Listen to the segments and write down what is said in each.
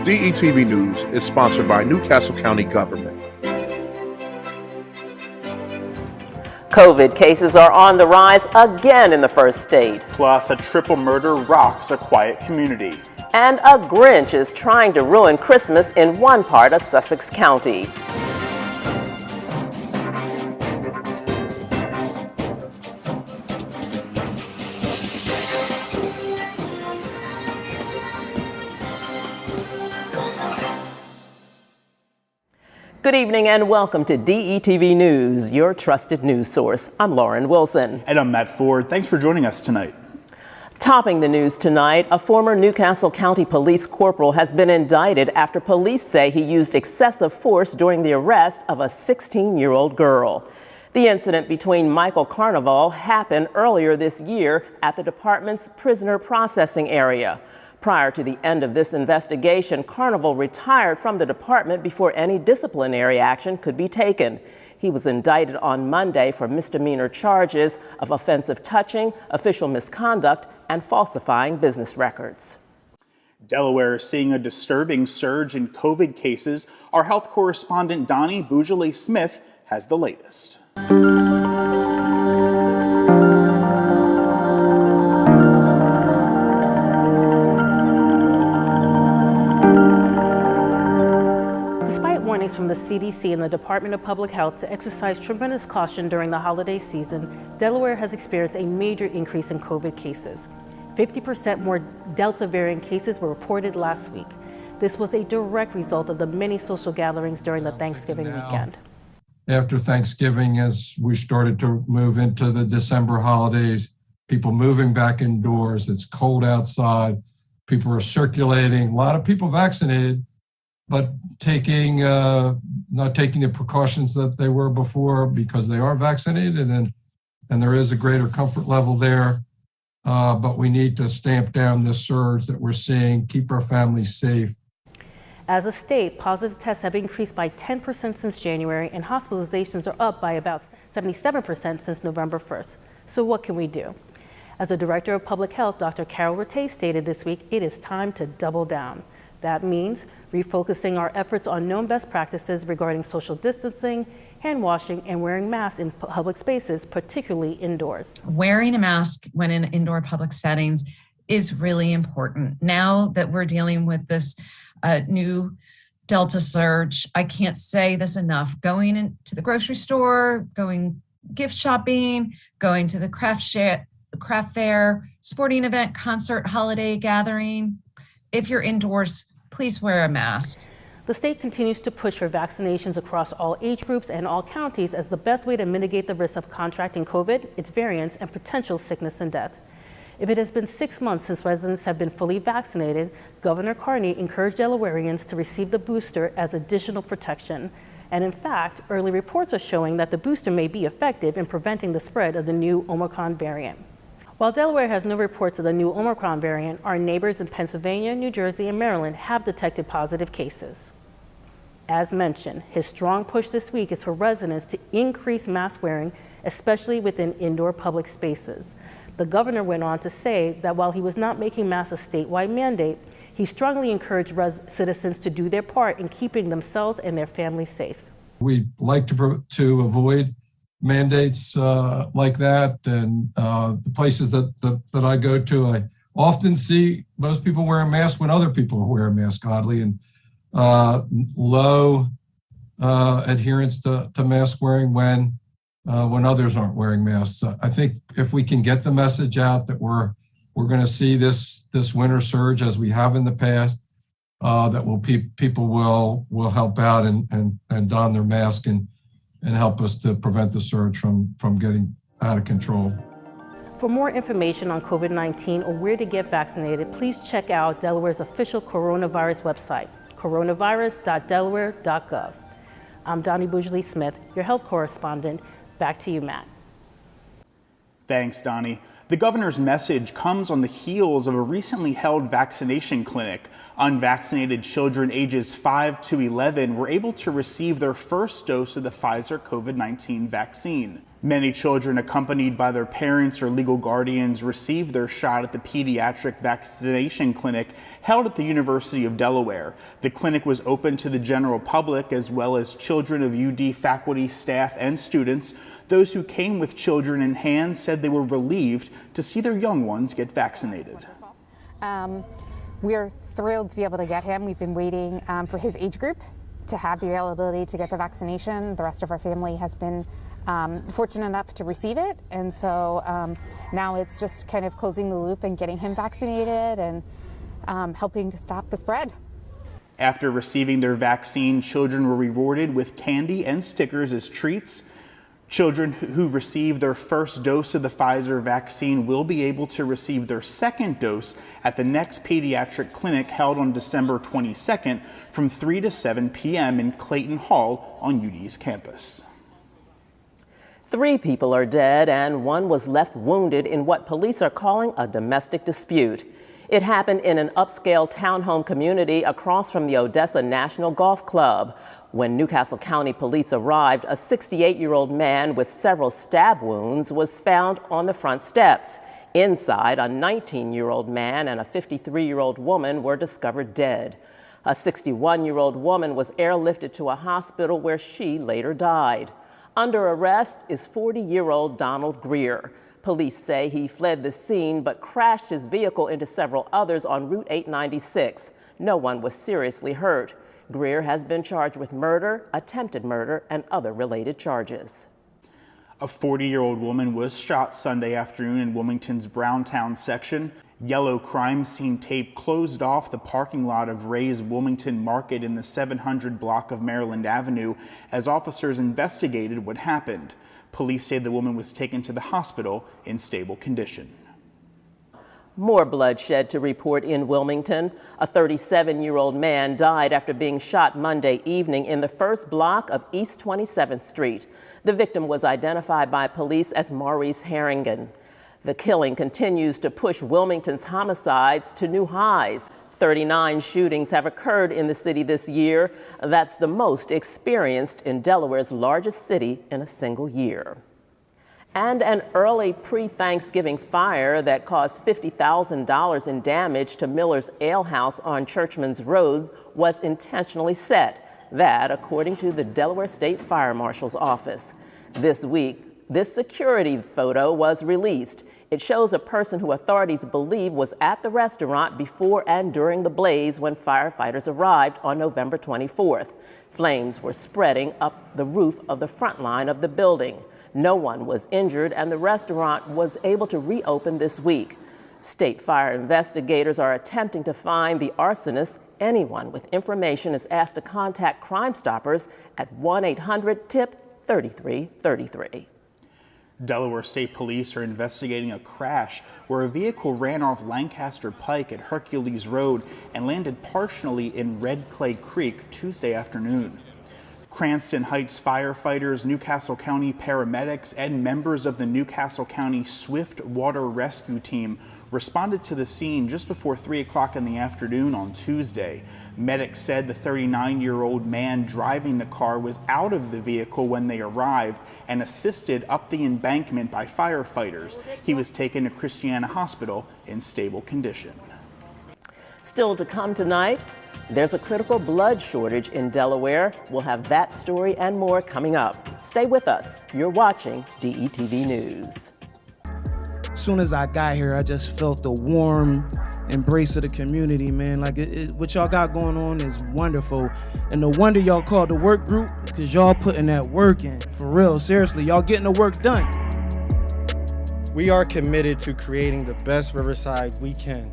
Detv News is sponsored by Newcastle County Government. COVID cases are on the rise again in the first state. Plus, a triple murder rocks a quiet community. And a Grinch is trying to ruin Christmas in one part of Sussex County. Good evening and welcome to DETV News, your trusted news source. I'm Lauren Wilson. And I'm Matt Ford. Thanks for joining us tonight. Topping the news tonight, a former Newcastle County Police Corporal has been indicted after police say he used excessive force during the arrest of a 16-year-old girl. The incident between Michael Carnival happened earlier this year at the department's prisoner processing area. Prior to the end of this investigation, Carnival retired from the department before any disciplinary action could be taken. He was indicted on Monday for misdemeanor charges of offensive touching, official misconduct, and falsifying business records. Delaware is seeing a disturbing surge in COVID cases. Our health correspondent Donnie Bougele-Smith has the latest. From the CDC and the Department of Public Health to exercise tremendous caution during the holiday season, Delaware has experienced a major increase in COVID cases. 50% more Delta variant cases were reported last week. This was a direct result of the many social gatherings during the Thanksgiving weekend. After Thanksgiving, as we started to move into the December holidays, people moving back indoors, it's cold outside, people are circulating, a lot of people vaccinated, but not taking the precautions that they were before because they are vaccinated, and there is a greater comfort level there. But we need to stamp down this surge that we're seeing, keep our families safe. As a state, positive tests have increased by 10% since January, and hospitalizations are up by about 77% since November 1st. So what can we do? As the Director of Public Health, Dr. Carol Rattay stated this week, it is time to double down. That means refocusing our efforts on known best practices regarding social distancing, hand washing, and wearing masks in public spaces, particularly indoors. Wearing a mask when in indoor public settings is really important. Now that we're dealing with this new Delta surge, I can't say this enough. Going into the grocery store, going gift shopping, going to the craft fair, sporting event, concert, holiday gathering. If you're indoors, please wear a mask. The state continues to push for vaccinations across all age groups and all counties as the best way to mitigate the risk of contracting COVID, its variants, and potential sickness and death. If it has been 6 months since residents have been fully vaccinated, Governor Carney encouraged Delawareans to receive the booster as additional protection. And in fact, early reports are showing that the booster may be effective in preventing the spread of the new Omicron variant. While Delaware has no reports of the new Omicron variant, our neighbors in Pennsylvania, New Jersey, and Maryland have detected positive cases. As mentioned, his strong push this week is for residents to increase mask wearing, especially within indoor public spaces. The governor went on to say that while he was not making masks a statewide mandate, he strongly encouraged citizens to do their part in keeping themselves and their families safe. We like to avoid mandates like that, and the places that I go to, I often see most people wearing masks when other people wear a mask, oddly, and low adherence to mask wearing when others aren't wearing masks. I think if we can get the message out that we're going to see this winter surge as we have in the past, that people will help out and don their mask and help us to prevent the surge from getting out of control. For more information on COVID-19 or where to get vaccinated, please check out Delaware's official coronavirus website, coronavirus.delaware.gov. I'm Donnie Bougele-Smith, your health correspondent. Back to you, Matt. Thanks, Donnie. The governor's message comes on the heels of a recently held vaccination clinic. Unvaccinated children ages 5 to 11 were able to receive their first dose of the Pfizer COVID-19 vaccine. Many children accompanied by their parents or legal guardians received their shot at the pediatric vaccination clinic held at the University of Delaware. The clinic was open to the general public as well as children of UD faculty, staff, and students. Those who came with children in hand said they were relieved to see their young ones get vaccinated. We're thrilled to be able to get him. We've been waiting for his age group to have the availability to get the vaccination. The rest of our family has been fortunate enough to receive it, and so now it's just kind of closing the loop and getting him vaccinated and helping to stop the spread. After receiving their vaccine, children were rewarded with candy and stickers as treats. Children who received their first dose of the Pfizer vaccine will be able to receive their second dose at the next pediatric clinic held on December 22nd from 3 to 7 p.m. in Clayton Hall on UD's campus. 3 people are dead and 1 was left wounded in what police are calling a domestic dispute. It happened in an upscale townhome community across from the Odessa National Golf Club. When Newcastle County Police arrived, a 68-year-old man with several stab wounds was found on the front steps. Inside, a 19-year-old man and a 53-year-old woman were discovered dead. A 61-year-old woman was airlifted to a hospital where she later died. Under arrest is 40-year-old Donald Greer. Police say he fled the scene but crashed his vehicle into several others on Route 896. No one was seriously hurt. Greer has been charged with murder, attempted murder, and other related charges. A 40-year-old woman was shot Sunday afternoon in Wilmington's Browntown section. Yellow crime scene tape closed off the parking lot of Ray's Wilmington Market in the 700 block of Maryland Avenue as officers investigated what happened. Police say the woman was taken to the hospital in stable condition. More bloodshed to report in Wilmington. A 37-year-old man died after being shot Monday evening in the first block of East 27th Street. The victim was identified by police as Maurice Harrigan. The killing continues to push Wilmington's homicides to new highs. 39 shootings have occurred in the city this year. That's the most experienced in Delaware's largest city in a single year. And an early pre-Thanksgiving fire that caused $50,000 in damage to Miller's Ale House on Churchman's Road was intentionally set. That, according to the Delaware State Fire Marshal's office. This week, this security photo was released. It shows a person who authorities believe was at the restaurant before and during the blaze when firefighters arrived on November 24th. Flames were spreading up the roof of the front line of the building. No one was injured, and the restaurant was able to reopen this week. State fire investigators are attempting to find the arsonist. Anyone with information is asked to contact Crime Stoppers at 1-800-TIP-3333. Delaware State Police are investigating a crash where a vehicle ran off Lancaster Pike at Hercules Road and landed partially in Red Clay Creek Tuesday afternoon. Cranston Heights firefighters, Newcastle County paramedics, and members of the Newcastle County Swift Water Rescue Team responded to the scene just before 3 o'clock in the afternoon on Tuesday. Medics said the 39-year-old man driving the car was out of the vehicle when they arrived and assisted up the embankment by firefighters. He was taken to Christiana Hospital in stable condition. Still to come tonight, there's a critical blood shortage in Delaware. We'll have that story and more coming up. Stay with us. You're watching DETV News. As soon as I got here, I just felt the warm embrace of the community, man. Like what y'all got going on is wonderful. And no wonder y'all called the work group, because y'all putting that work in. For real, seriously, y'all getting the work done. We are committed to creating the best Riverside we can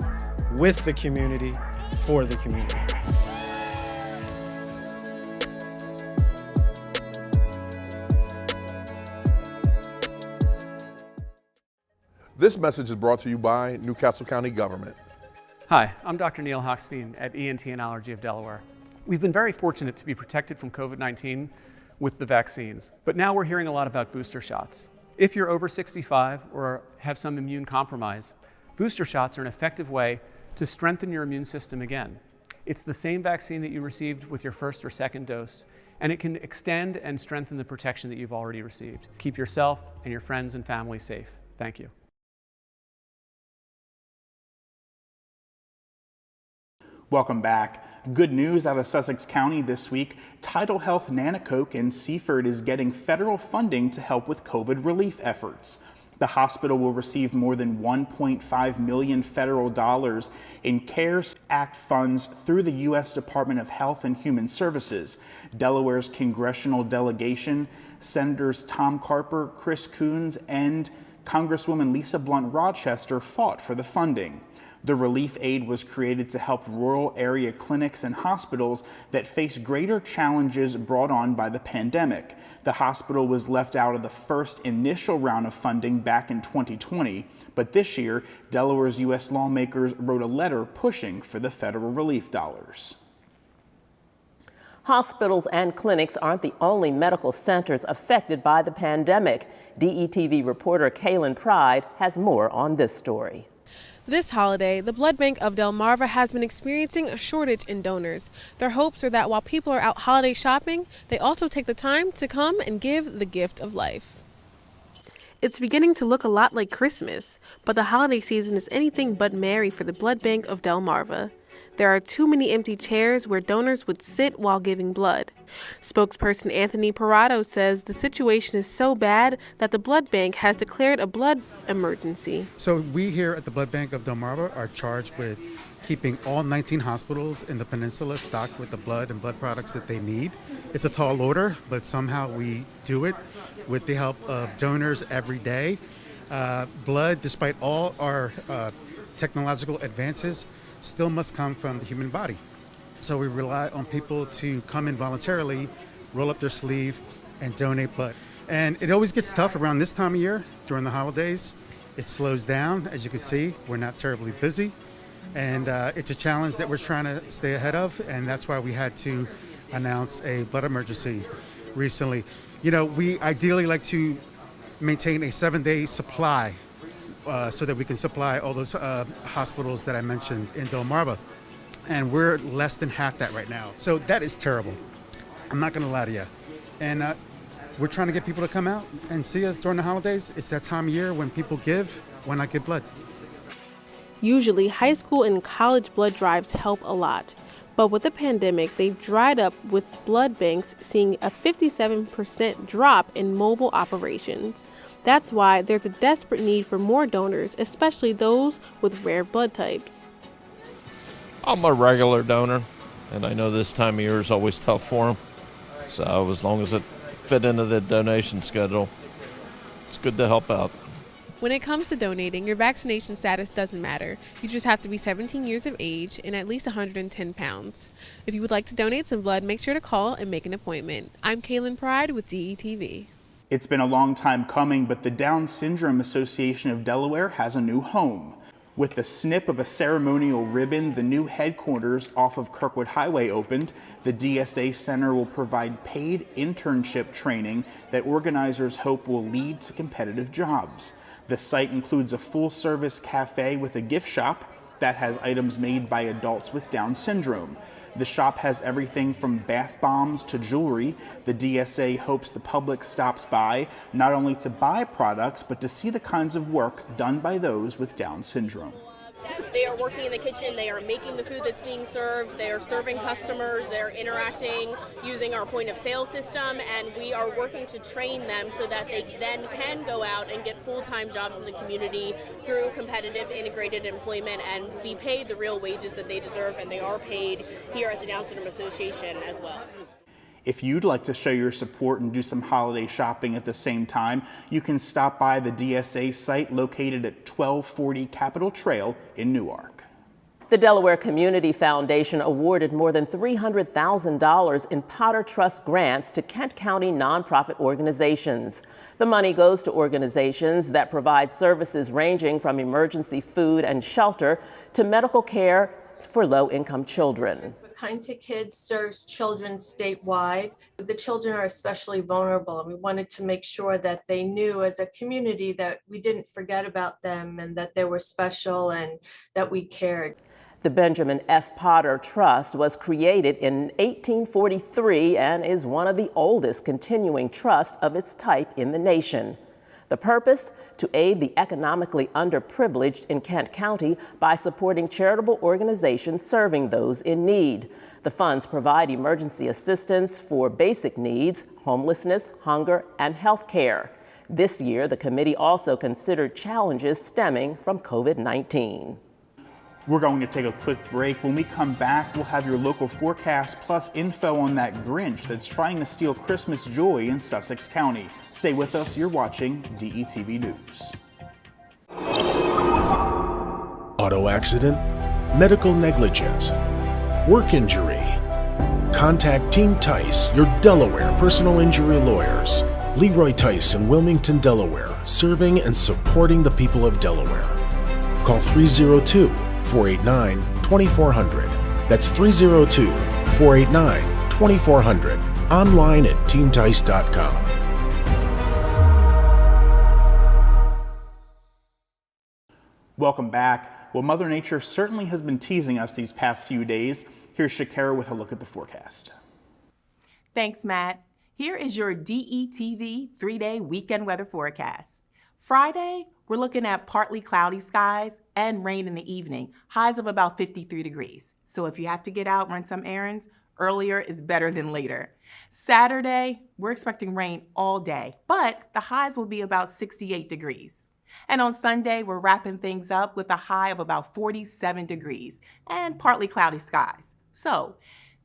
with the community, for the community. This message is brought to you by Newcastle County Government. Hi, I'm Dr. Neil Hochstein at ENT and Allergy of Delaware. We've been very fortunate to be protected from COVID-19 with the vaccines, but now we're hearing a lot about booster shots. If you're over 65 or have some immune compromise, booster shots are an effective way to strengthen your immune system again. It's the same vaccine that you received with your first or second dose, and it can extend and strengthen the protection that you've already received. Keep yourself and your friends and family safe. Thank you. Welcome back. Good news out of Sussex County this week. Tidal Health Nanacoke in Seaford is getting federal funding to help with COVID relief efforts. The hospital will receive more than $1.5 million federal dollars in CARES Act funds through the U.S. Department of Health and Human Services. Delaware's congressional delegation, Senators Tom Carper, Chris Coons, and Congresswoman Lisa Blunt Rochester fought for the funding. The relief aid was created to help rural area clinics and hospitals that face greater challenges brought on by the pandemic. The hospital was left out of the first initial round of funding back in 2020, but this year, Delaware's U.S. lawmakers wrote a letter pushing for the federal relief dollars. Hospitals and clinics aren't the only medical centers affected by the pandemic. DETV reporter Kaylin Pride has more on this story. This holiday, the blood bank of Delmarva has been experiencing a shortage in donors. Their hopes are that while people are out holiday shopping, they also take the time to come and give the gift of life. It's beginning to look a lot like Christmas, but the holiday season is anything but merry for the blood bank of Delmarva. There are too many empty chairs where donors would sit while giving blood. Spokesperson Anthony Parado says the situation is so bad that the blood bank has declared a blood emergency. So we here at the Blood Bank of Delmarva are charged with keeping all 19 hospitals in the peninsula stocked with the blood and blood products that they need. It's a tall order, but somehow we do it with the help of donors every day. Blood, despite all our technological advances, still must come from the human body. So we rely on people to come in voluntarily, roll up their sleeve, and donate blood. And it always gets tough around this time of year during the holidays. It slows down. As you can see, we're not terribly busy. And it's a challenge that we're trying to stay ahead of. And that's why we had to announce a blood emergency recently. You know, we ideally like to maintain a 7-day supply so that we can supply all those hospitals that I mentioned in Delmarva. And we're less than half that right now. So that is terrible. I'm not gonna lie to you. And we're trying to get people to come out and see us during the holidays. It's that time of year when people give, why not give blood? Usually, high school and college blood drives help a lot. But with the pandemic, they've dried up, with blood banks seeing a 57% drop in mobile operations. That's why there's a desperate need for more donors, especially those with rare blood types. I'm a regular donor, and I know this time of year is always tough for them. So as long as it fit into the donation schedule, it's good to help out. When it comes to donating, your vaccination status doesn't matter. You just have to be 17 years of age and at least 110 pounds. If you would like to donate some blood, make sure to call and make an appointment. I'm Kaylin Pride with DETV. It's been a long time coming, but the Down Syndrome Association of Delaware has a new home. With the snip of a ceremonial ribbon, the new headquarters off of Kirkwood Highway opened. The DSA Center will provide paid internship training that organizers hope will lead to competitive jobs. The site includes a full-service cafe with a gift shop that has items made by adults with Down syndrome. The shop has everything from bath bombs to jewelry. The DSA hopes the public stops by not only to buy products, but to see the kinds of work done by those with Down syndrome. They are working in the kitchen, they are making the food that's being served, they are serving customers, they're interacting using our point of sale system, and we are working to train them so that they then can go out and get full-time jobs in the community through competitive integrated employment and be paid the real wages that they deserve, and they are paid here at the Down Syndrome Association as well. If you'd like to show your support and do some holiday shopping at the same time, you can stop by the DSA site located at 1240 Capitol Trail in Newark. The Delaware Community Foundation awarded more than $300,000 in Potter Trust grants to Kent County nonprofit organizations. The money goes to organizations that provide services ranging from emergency food and shelter to medical care for low-income children. Kind to Kids serves children statewide. The children are especially vulnerable, and we wanted to make sure that they knew as a community that we didn't forget about them and that they were special and that we cared. The Benjamin F. Potter Trust was created in 1843 and is one of the oldest continuing trusts of its type in the nation. The purpose? To aid the economically underprivileged in Kent County by supporting charitable organizations serving those in need. The funds provide emergency assistance for basic needs, homelessness, hunger, and health care. This year, the committee also considered challenges stemming from COVID-19. We're going to take a quick break. When we come back, we'll have your local forecast plus info on that Grinch that's trying to steal Christmas joy in Sussex County. Stay with us. You're watching DETV News. Auto accident, medical negligence, work injury. Contact Team Tice, your Delaware personal injury lawyers. Leroy Tice in Wilmington, Delaware, serving and supporting the people of Delaware. Call 302-489-2400. That's 302-489-2400. Online at teamtice.com. Welcome back. Well, Mother Nature certainly has been teasing us these past few days. Here's Shakira with a look at the forecast. Thanks, Matt. Here is your DETV 3-day weekend weather forecast. Friday, we're looking at partly cloudy skies and rain in the evening, highs of about 53 degrees. So if you have to get out, run some errands, earlier is better than later. Saturday, we're expecting rain all day, but the highs will be about 68 degrees. And on Sunday, we're wrapping things up with a high of about 47 degrees and partly cloudy skies. So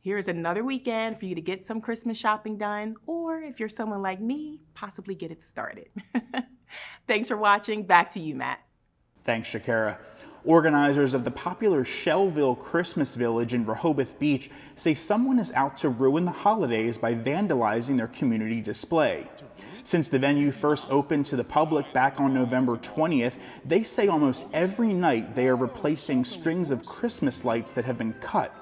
here's another weekend for you to get some Christmas shopping done, or if you're someone like me, possibly get it started. Thanks for watching. Back to you, Matt. Thanks, Shakira. Organizers of the popular Shellville Christmas Village in Rehoboth Beach say someone is out to ruin the holidays by vandalizing their community display. Since the venue first opened to the public back on November 20th, they say almost every night they are replacing strings of Christmas lights that have been cut.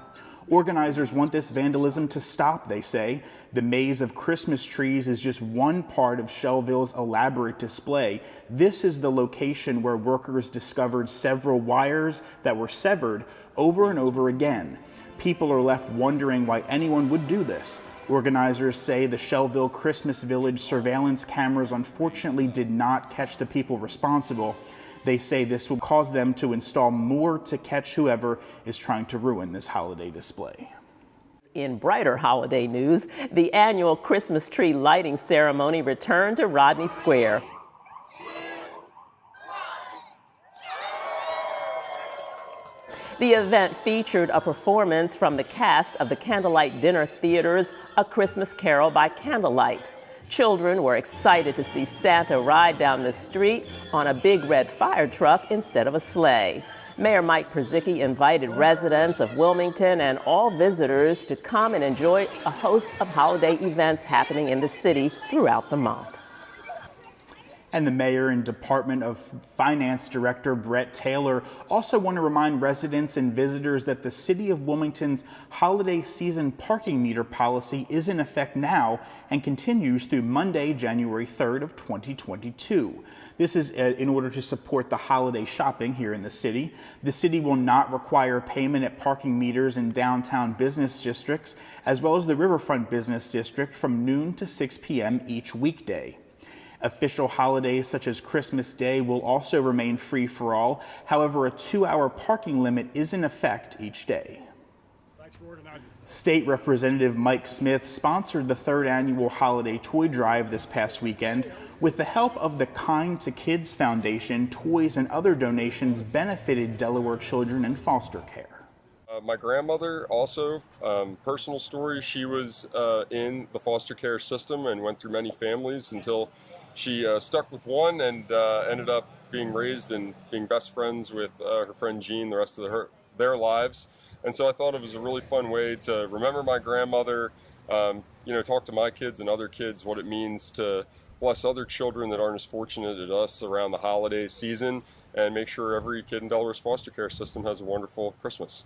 Organizers want this vandalism to stop, they say. The maze of Christmas trees is just one part of Shellville's elaborate display. This is the location where workers discovered several wires that were severed over and over again. People are left wondering why anyone would do this. Organizers say the Shellville Christmas Village surveillance cameras unfortunately did not catch the people responsible. They say this will cause them to install more to catch whoever is trying to ruin this holiday display. In brighter holiday news, the annual Christmas tree lighting ceremony returned to Rodney Square. The event featured a performance from the cast of the Candlelight Dinner Theater's A Christmas Carol by Candlelight. Children were excited to see Santa ride down the street on a big red fire truck instead of a sleigh. Mayor Mike Przicki invited residents of Wilmington and all visitors to come and enjoy a host of holiday events happening in the city throughout the month. And the mayor and Department of Finance Director Brett Taylor also want to remind residents and visitors that the City of Wilmington's holiday season parking meter policy is in effect now and continues through Monday, January 3rd of 2022. This is in order to support the holiday shopping here in the city. The city will not require payment at parking meters in downtown business districts, as well as the Riverfront Business District from noon to 6 p.m. each weekday. Official holidays such as Christmas Day will also remain free for all. However, a 2-hour parking limit is in effect each day. State Representative Mike Smith sponsored the 3rd annual holiday toy drive this past weekend. With the help of the Kind to Kids Foundation, toys and other donations benefited Delaware children in foster care. My grandmother also, personal story, she was in the foster care system and went through many families until she stuck with one and ended up being raised and being best friends with her friend Jean the rest of their lives. And so I thought it was a really fun way to remember my grandmother, talk to my kids and other kids what it means to bless other children that aren't as fortunate as us around the holiday season, and make sure every kid in Delaware's foster care system has a wonderful Christmas.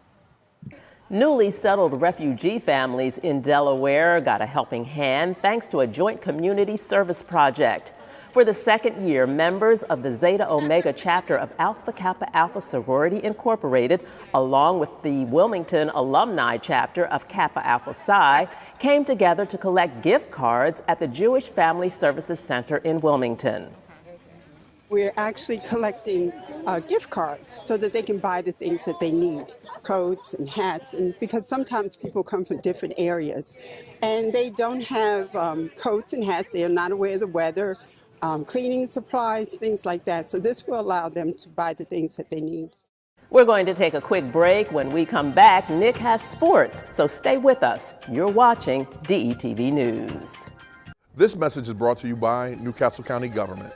Newly settled refugee families in Delaware got a helping hand thanks to a joint community service project. For the second year, members of the Zeta Omega chapter of Alpha Kappa Alpha Sorority Incorporated, along with the Wilmington alumni chapter of Kappa Alpha Psi, came together to collect gift cards at the Jewish Family Services Center in Wilmington. We're actually collecting gift cards so that they can buy the things that they need, coats and hats, and because sometimes people come from different areas and they don't have coats and hats, they are not aware of the weather, cleaning supplies, things like that. So this will allow them to buy the things that they need. We're going to take a quick break. When we come back, Nick has sports, so stay with us. You're watching DETV News. This message is brought to you by Newcastle County Government.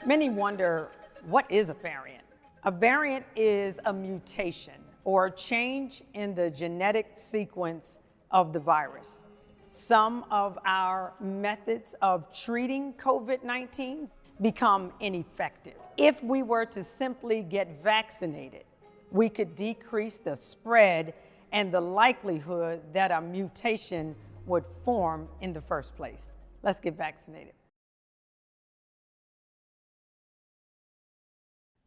Many wonder, what is a variant? A variant is a mutation or a change in the genetic sequence of the virus. Some of our methods of treating COVID-19 become ineffective. If we were to simply get vaccinated, we could decrease the spread and the likelihood that a mutation would form in the first place. Let's get vaccinated.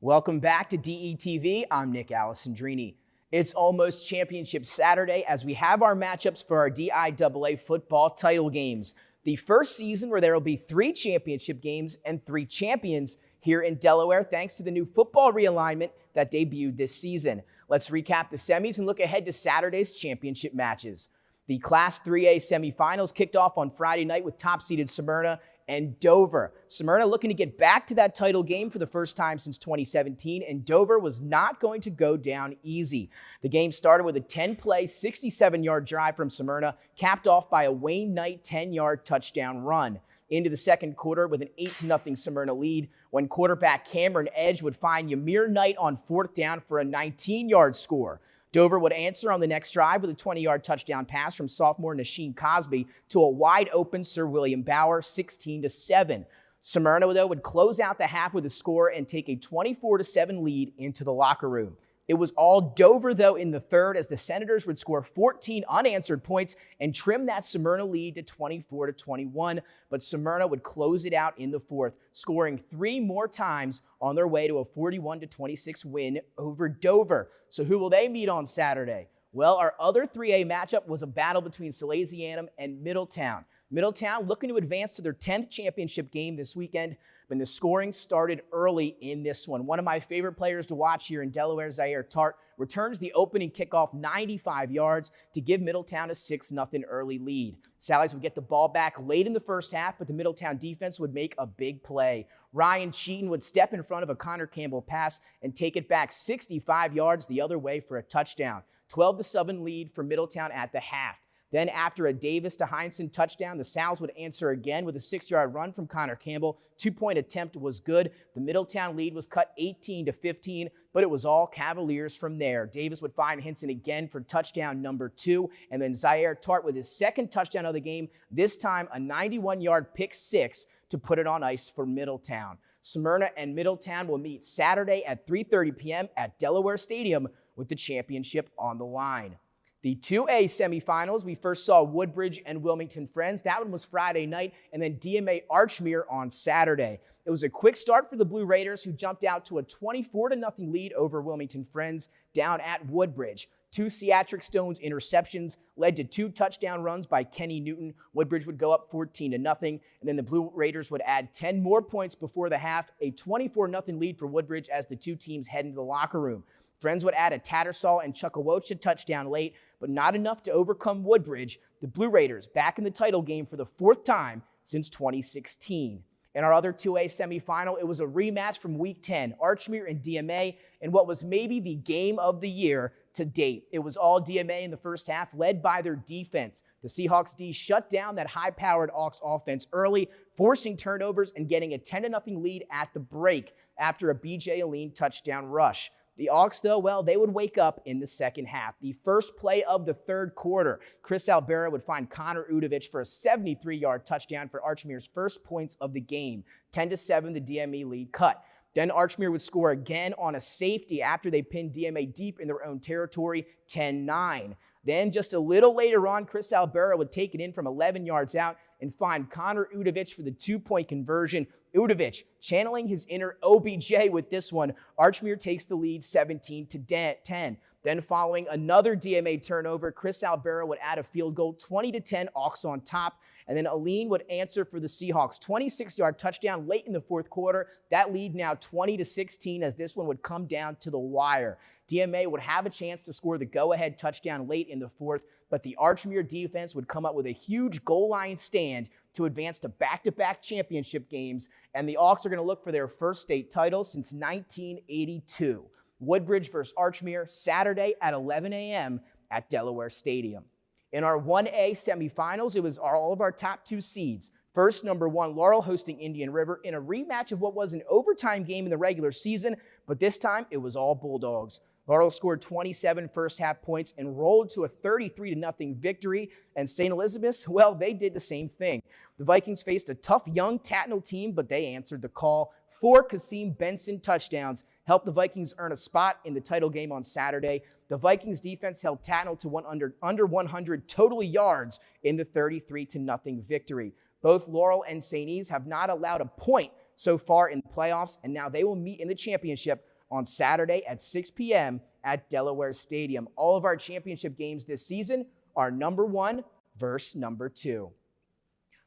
Welcome back to DETV. I'm Nick Alessandrini. It's almost championship Saturday as we have our matchups for our DIAA football title games. The first season where there will be 3 championship games and 3 champions here in Delaware, thanks to the new football realignment that debuted this season. Let's recap the semis and look ahead to Saturday's championship matches. The Class 3A semifinals kicked off on Friday night with top-seeded Smyrna and Dover. Smyrna looking to get back to that title game for the first time since 2017, and Dover was not going to go down easy. The game started with a 10-play, 67-yard drive from Smyrna, capped off by a Wayne Knight 10-yard touchdown run. Into the second quarter with an 8-0 Smyrna lead when quarterback Cameron Edge would find Ymir Knight on 4th down for a 19-yard score. Dover would answer on the next drive with a 20-yard touchdown pass from sophomore Nasheen Cosby to a wide-open Sir William Bauer, 16-7. Smyrna, though, would close out the half with a score and take a 24-7 lead into the locker room. It was all Dover, though, in the third as the Senators would score 14 unanswered points and trim that Smyrna lead to 24-21. But Smyrna would close it out in the fourth, scoring 3 more times on their way to a 41-26 win over Dover. So who will they meet on Saturday? Well, our other 3A matchup was a battle between Salesianum and Middletown. Middletown looking to advance to their 10th championship game this weekend, but the scoring started early in this one. One of my favorite players to watch here in Delaware, Zaire Tart, returns the opening kickoff 95 yards to give Middletown a 6-0 early lead. Sallies would get the ball back late in the first half, but the Middletown defense would make a big play. Ryan Cheaton would step in front of a Connor Campbell pass and take it back 65 yards the other way for a touchdown. 12-7 lead for Middletown at the half. Then after a Davis to Heinsohn touchdown, the Sows would answer again with a 6-yard run from Connor Campbell. 2-point attempt was good. The Middletown lead was cut 18-15, but it was all Cavaliers from there. Davis would find Hinson again for touchdown number 2, and then Zaire Tart with his second touchdown of the game, this time a 91-yard pick 6 to put it on ice for Middletown. Smyrna and Middletown will meet Saturday at 3:30 p.m. at Delaware Stadium with the championship on the line. The 2A semifinals, we first saw Woodbridge and Wilmington Friends. That one was Friday night, and then DMA Archmere on Saturday. It was a quick start for the Blue Raiders, who jumped out to a 24-0 lead over Wilmington Friends down at Woodbridge. 2 Seatric Stones interceptions led to 2 touchdown runs by Kenny Newton. Woodbridge would go up 14-0, and then the Blue Raiders would add 10 more points before the half, a 24-0 lead for Woodbridge as the 2 teams head into the locker room. Friends would add a Tattersall and Chuckawocha touchdown late, but not enough to overcome Woodbridge. The Blue Raiders back in the title game for the 4th time since 2016. In our other 2A semifinal, it was a rematch from Week 10, Archmere and DMA, in what was maybe the game of the year to date. It was all DMA in the first half, led by their defense. The Seahawks D shut down that high-powered Auks offense early, forcing turnovers and getting a 10-0 lead at the break after a B.J. Aline touchdown rush. The Auks, though, well, they would wake up in the second half. The first play of the third quarter, Chris Albera would find Connor Udovich for a 73-yard touchdown for Archmere's first points of the game. 10-7, the DME lead cut. Then Archmere would score again on a safety after they pinned DMA deep in their own territory, 10-9. Then just a little later on, Chris Albera would take it in from 11 yards out and find Connor Udovich for the 2-point conversion. Udovich channeling his inner OBJ with this one. Archmere takes the lead 17-10. Then following another DMA turnover, Chris Albera would add a field goal, 20-10, Hawks on top. And then Aline would answer for the Seahawks. 26-yard touchdown late in the fourth quarter. That lead now 20-16 as this one would come down to the wire. DMA would have a chance to score the go-ahead touchdown late in the fourth, but the Archmere defense would come up with a huge goal line stand to advance to back-to-back championship games, and the Hawks are going to look for their first state title since 1982. Woodbridge versus Archmere, Saturday at 11 a.m. at Delaware Stadium. In our 1A semifinals, it was all of our top 2 seeds. First, number 1, Laurel hosting Indian River in a rematch of what was an overtime game in the regular season, but this time it was all Bulldogs. Laurel scored 27 first-half points and rolled to a 33-0 victory, and St. Elizabeth's, well, they did the same thing. The Vikings faced a tough young Tatnall team, but they answered the call. 4 Kasim Benson touchdowns helped the Vikings earn a spot in the title game on Saturday. The Vikings defense held Tatnall to under 100 total yards in the 33-0 victory. Both Laurel and St. E's have not allowed a point so far in the playoffs, and now they will meet in the championship on Saturday at 6 p.m. at Delaware Stadium. All of our championship games this season are number 1 versus number 2.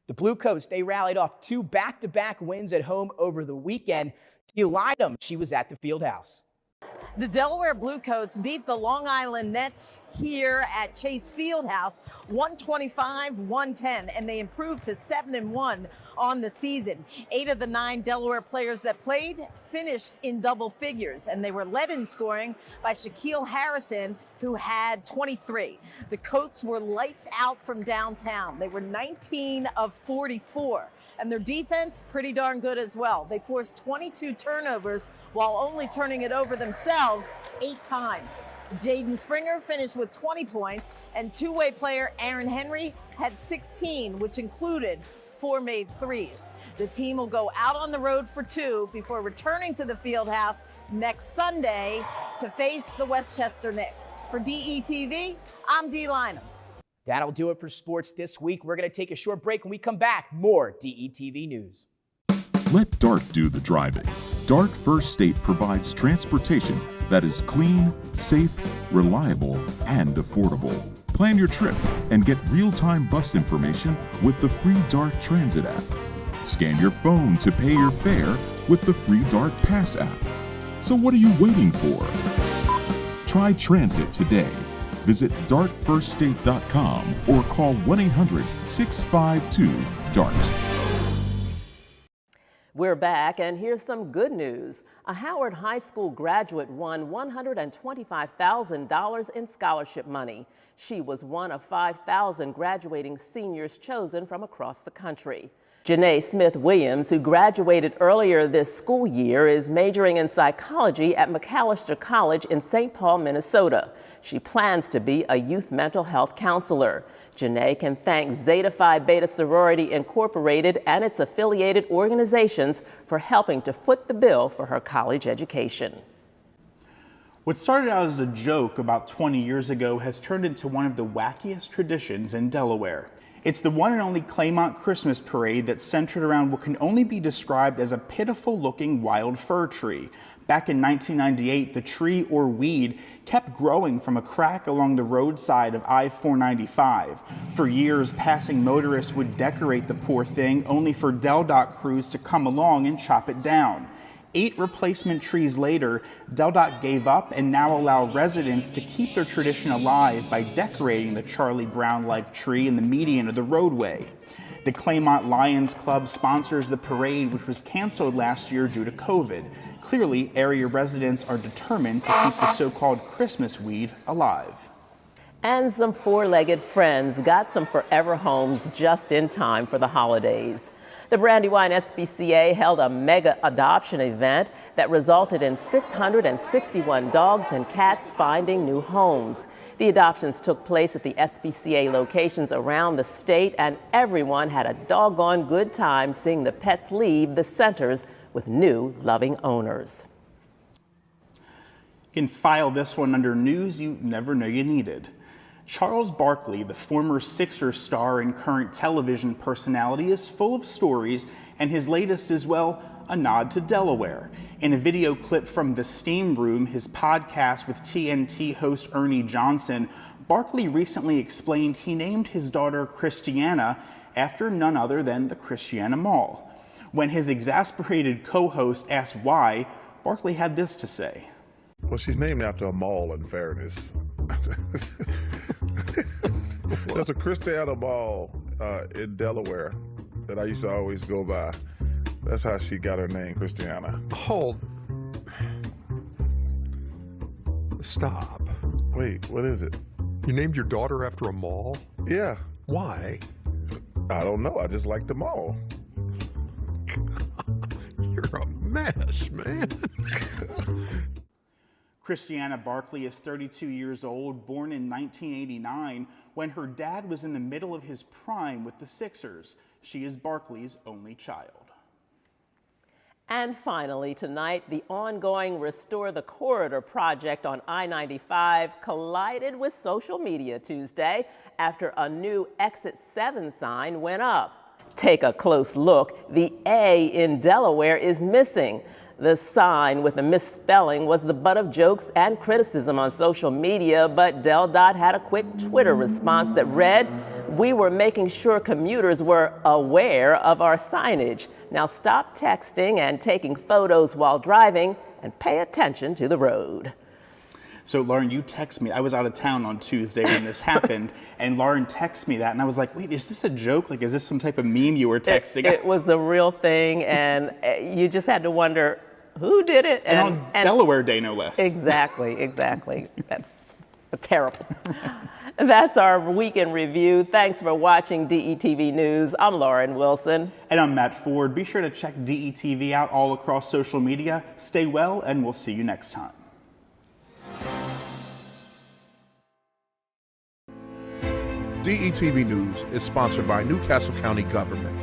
The Blue Coats, they rallied off 2 back-to-back wins at home over the weekend. Lineham, she was at the Fieldhouse. The Delaware Blue Coats beat the Long Island Nets here at Chase Fieldhouse 125-110, and they improved to 7-1 on the season. 8 of the 9 Delaware players that played finished in double figures, and they were led in scoring by Shaquille Harrison, who had 23. The Coats were lights out from downtown. They were 19 of 44. And their defense, pretty darn good as well. They forced 22 turnovers while only turning it over themselves 8 times. Jaden Springer finished with 20 points, and two-way player Aaron Henry had 16, which included 4 made threes. The team will go out on the road for 2 before returning to the Fieldhouse next Sunday to face the Westchester Knicks. For DETV, I'm Dee Lineham. That'll do it for sports this week. We're going to take a short break. When we come back, more DETV news. Let DART do the driving. DART First State provides transportation that is clean, safe, reliable, and affordable. Plan your trip and get real-time bus information with the free DART Transit app. Scan your phone to pay your fare with the free DART Pass app. So what are you waiting for? Try transit today. Visit dartfirststate.com or call 1-800-652-DART. We're back, and here's some good news. A Howard High School graduate won $125,000 in scholarship money. She was one of 5,000 graduating seniors chosen from across the country. Janae Smith-Williams, who graduated earlier this school year, is majoring in psychology at McAllister College in St. Paul, Minnesota. She plans to be a youth mental health counselor. Janae can thank Zeta Phi Beta Sorority Incorporated and its affiliated organizations for helping to foot the bill for her college education. What started out as a joke about 20 years ago has turned into one of the wackiest traditions in Delaware. It's the one and only Claymont Christmas Parade that's centered around what can only be described as a pitiful-looking wild fir tree. Back in 1998, the tree or weed kept growing from a crack along the roadside of I-495. For years, passing motorists would decorate the poor thing, only for DelDOT crews to come along and chop it down. 8 replacement trees later, DelDOT gave up and now allow residents to keep their tradition alive by decorating the Charlie Brown-like tree in the median of the roadway. The Claymont Lions Club sponsors the parade, which was canceled last year due to COVID. Clearly, area residents are determined to keep the so-called Christmas weed alive. And some four-legged friends got some forever homes just in time for the holidays. The Brandywine SPCA held a mega adoption event that resulted in 661 dogs and cats finding new homes. The adoptions took place at the SPCA locations around the state, and everyone had a doggone good time seeing the pets leave the centers with new, loving owners. You can file this one under news you never know you needed. Charles Barkley, the former Sixers star and current television personality, is full of stories, and his latest is, well, a nod to Delaware. In a video clip from The Steam Room, his podcast with TNT host Ernie Johnson, Barkley recently explained he named his daughter Christiana after none other than the Christiana Mall. When his exasperated co-host asked why, Barkley had this to say. Well, she's named after a mall, in fairness. There's a Christiana Mall in Delaware that I used to always go by. That's how she got her name, Christiana. Hold. Stop. Wait, what is it? You named your daughter after a mall? Yeah. Why? I don't know. I just like the mall. You're a mess, man. Christiana Barkley is 32 years old, born in 1989, when her dad was in the middle of his prime with the Sixers. She is Barkley's only child. And finally tonight, the ongoing Restore the Corridor project on I-95 collided with social media Tuesday after a new Exit 7 sign went up. Take a close look. The A in Delaware is missing. The sign with a misspelling was the butt of jokes and criticism on social media, but DelDOT had a quick Twitter response that read, "We were making sure commuters were aware of our signage. Now stop texting and taking photos while driving and pay attention to the road." So Lauren, you text me. I was out of town on Tuesday when this happened, and Lauren texted me that, and I was like, wait, is this a joke? Like, is this some type of meme you were texting? It was a real thing, and you just had to wonder who did it. And on Delaware Day, no less. Exactly. That's terrible. That's our weekend review. Thanks for watching DETV News. I'm Lauren Wilson. And I'm Matt Ford. Be sure to check DETV out all across social media. Stay well, and we'll see you next time. DETV News is sponsored by Newcastle County Government.